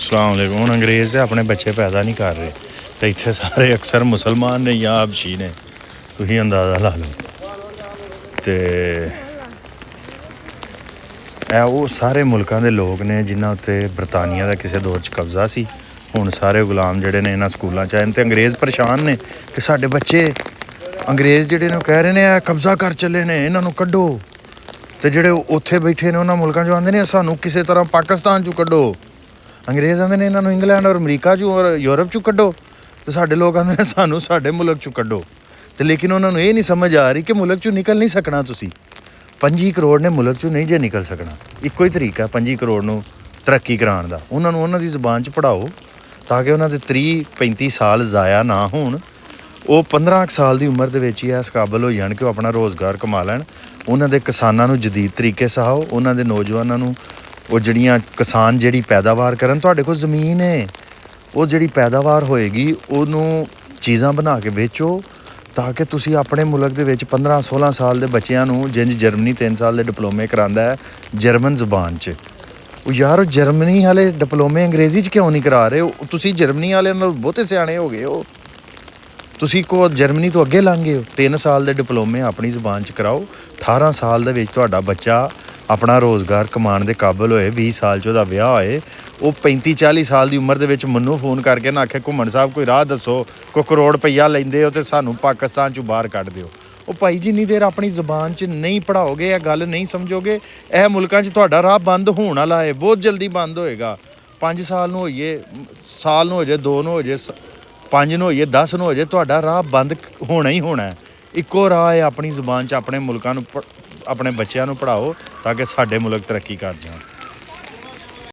अस्सलाम वालेकुम। हुण अंग्रेज़ ते अपने बच्चे पैदा नहीं कर रहे ते इत्थे सारे अक्सर मुसलमान ने या हबशी ने, तुसीं अंदाज़ा ला लो। ते ਉਹ ਸਾਰੇ ਮੁਲਕਾਂ ਦੇ ਲੋਕ ਨੇ ਜਿਨ੍ਹਾਂ ਉੱਤੇ ਬਰਤਾਨੀਆ ਦਾ ਕਿਸੇ ਦੌਰ 'ਚ ਕਬਜ਼ਾ ਸੀ। ਹੁਣ ਸਾਰੇ ਗੁਲਾਮ ਜਿਹੜੇ ਨੇ ਇਹਨਾਂ ਸਕੂਲਾਂ 'ਚ ਆਏ ਨੇ ਤੇ ਅੰਗਰੇਜ਼ ਪਰੇਸ਼ਾਨ ਨੇ ਕਿ ਸਾਡੇ ਬੱਚੇ ਅੰਗਰੇਜ਼ ਜਿਹੜੇ ਨੇ ਉਹ ਕਹਿ ਰਹੇ ਨੇ ਇਹ ਕਬਜ਼ਾ ਕਰ ਚੱਲੇ ਨੇ, ਇਹਨਾਂ ਨੂੰ ਕੱਢੋ। ਤੇ ਜਿਹੜੇ ਉੱਥੇ ਬੈਠੇ ਨੇ ਉਹਨਾਂ ਮੁਲਕਾਂ 'ਚੋਂ ਆਉਂਦੇ ਨੇ ਸਾਨੂੰ ਕਿਸੇ ਤਰ੍ਹਾਂ ਪਾਕਿਸਤਾਨ 'ਚੋਂ ਕੱਢੋ। ਅੰਗਰੇਜ਼ ਆਉਂਦੇ ਨੇ ਇਹਨਾਂ ਨੂੰ ਇੰਗਲੈਂਡ ਔਰ ਅਮਰੀਕਾ 'ਚੋਂ ਔਰ ਯੂਰਪ 'ਚੋਂ ਕੱਢੋ। ਤੇ ਸਾਡੇ ਲੋਕ ਆਉਂਦੇ ਨੇ ਸਾਨੂੰ ਸਾਡੇ ਮੁਲਕ 'ਚੋਂ ਕੱਢੋ। ਤੇ ਲੇਕਿਨ ਉਹਨਾਂ ਨੂੰ ਇਹ ਨਹੀਂ ਸਮਝ ਆ ਰਹੀ ਕਿ ਮੁਲਕ 'ਚੋਂ ਨਿਕਲ ਨਹੀਂ ਸਕਣਾ ਤੁਸੀਂ। 25 ਕਰੋੜ ਨੇ ਮੁਲਕ 'ਚੋਂ ਨਹੀਂ ਜੇ ਨਿਕਲ ਸਕਣਾ। ਇੱਕੋ ਹੀ ਤਰੀਕਾ 25 ਕਰੋੜ ਨੂੰ ਤਰੱਕੀ ਕਰਾਉਣ ਦਾ, ਉਹਨਾਂ ਨੂੰ ਉਹਨਾਂ ਦੀ ਜ਼ੁਬਾਨ 'ਚ ਪੜ੍ਹਾਓ ਤਾਂ ਕਿ ਉਹਨਾਂ ਦੇ 30-35 ਸਾਲ ਜ਼ਾਇਆ ਨਾ ਹੋਣ। ਉਹ 15 ਸਾਲ ਦੀ ਉਮਰ ਦੇ ਵਿੱਚ ਹੀ ਇਸ ਕਾਬਲ ਹੋ ਜਾਣ ਕਿ ਉਹ ਆਪਣਾ ਰੋਜ਼ਗਾਰ ਕਮਾ ਲੈਣ। ਉਹਨਾਂ ਦੇ ਕਿਸਾਨਾਂ ਨੂੰ ਜਦੀਦ ਤਰੀਕੇ ਸਿਖਾਓ, ਉਹਨਾਂ ਦੇ ਨੌਜਵਾਨਾਂ ਨੂੰ ਉਹ ਜਿਹੜੀਆਂ ਕਿਸਾਨ ਜਿਹੜੀ ਪੈਦਾਵਾਰ ਕਰਨ। ਤੁਹਾਡੇ ਕੋਲ ਜ਼ਮੀਨ ਹੈ, ਉਹ ਜਿਹੜੀ ਪੈਦਾਵਾਰ ਹੋਏਗੀ ਉਹਨੂੰ ਚੀਜ਼ਾਂ ਬਣਾ ਕੇ ਵੇਚੋ ਤਾਂ ਕਿ ਤੁਸੀਂ ਆਪਣੇ ਮੁਲਕ ਦੇ ਵਿੱਚ 15-16 ਸਾਲ ਦੇ ਬੱਚਿਆਂ ਨੂੰ ਜਿੰਜ ਜਰਮਨੀ 3 ਸਾਲ ਦੇ ਡਿਪਲੋਮੇ ਕਰਾਉਂਦਾ ਹੈ ਜਰਮਨ ਜ਼ੁਬਾਨ 'ਚ। ਉਹ ਯਾਰ ਉਹ ਜਰਮਨੀ ਵਾਲੇ ਡਿਪਲੋਮੇ ਅੰਗਰੇਜ਼ੀ 'ਚ ਕਿਉਂ ਨਹੀਂ ਕਰਾ ਰਹੇ? ਤੁਸੀਂ ਜਰਮਨੀ ਵਾਲਿਆਂ ਨਾਲ ਬਹੁਤੇ ਸਿਆਣੇ ਹੋ ਗਏ ਹੋ। ਤੁਸੀਂ ਕੋ ਜਰਮਨੀ ਤੋਂ ਅੱਗੇ ਲੰਘ ਗਏ ਹੋ। 3 ਸਾਲ ਦੇ ਡਿਪਲੋਮੇ ਆਪਣੀ ਜ਼ੁਬਾਨ 'ਚ ਕਰਾਓ। 18 ਸਾਲ ਦੇ ਵਿੱਚ ਤੁਹਾਡਾ ਬੱਚਾ ਆਪਣਾ ਰੋਜ਼ਗਾਰ ਕਮਾਉਣ ਦੇ ਕਾਬਲ ਹੋਏ, 20 ਸਾਲ 'ਚ ਉਹਦਾ ਵਿਆਹ ਹੋਏ, ਉਹ 35-40 ਸਾਲ ਦੀ ਉਮਰ ਦੇ ਵਿੱਚ ਮੈਨੂੰ ਫੋਨ ਕਰਕੇ ਨਾ ਆਖੇ ਘੁੰਮਣ ਸਾਹਿਬ ਕੋਈ ਰਾਹ ਦੱਸੋ, ਕੋਈ ਕਰੋੜ ਰੁਪਈਆ ਲੈਂਦੇ ਹੋ ਤੇ ਸਾਨੂੰ ਪਾਕਿਸਤਾਨ 'ਚੋਂ ਬਾਹਰ ਕੱਢ ਦਿਓ। ਉਹ ਭਾਈ ਜਿੰਨੀ ਦੇਰ ਆਪਣੀ ਜ਼ੁਬਾਨ 'ਚ ਨਹੀਂ ਪੜ੍ਹਾਓਗੇ, ਇਹ ਗੱਲ ਨਹੀਂ ਸਮਝੋਗੇ, ਇਹ ਮੁਲਕਾਂ 'ਚ ਤੁਹਾਡਾ ਰਾਹ ਬੰਦ ਹੋਣ ਵਾਲਾ ਹੈ, ਬਹੁਤ ਜਲਦੀ ਬੰਦ ਹੋਏਗਾ। 5 ਸਾਲ ਨੂੰ ਹੋਈਏ, ਸਾਲ ਨੂੰ ਹੋ ਜਾਏ, 2 ਨੂੰ ਹੋ ਜਾਏ, 5 ਨੂੰ ਹੋਈਏ, 10 ਨੂੰ ਹੋ ਜਾਏ, ਤੁਹਾਡਾ ਰਾਹ ਬੰਦ ਹੋਣਾ ਹੀ ਹੋਣਾ। ਇੱਕੋ ਰਾਹ ਹੈ ਆਪਣੀ ਜ਼ੁਬਾਨ 'ਚ ਆਪਣੇ ਮੁਲਕਾਂ ਨੂੰ ਆਪਣੇ ਬੱਚਿਆਂ ਨੂੰ ਪੜ੍ਹਾਓ ਤਾਂ ਕਿ ਸਾਡੇ ਮੁਲਕ ਤਰੱਕੀ ਕਰ ਜਾਣ।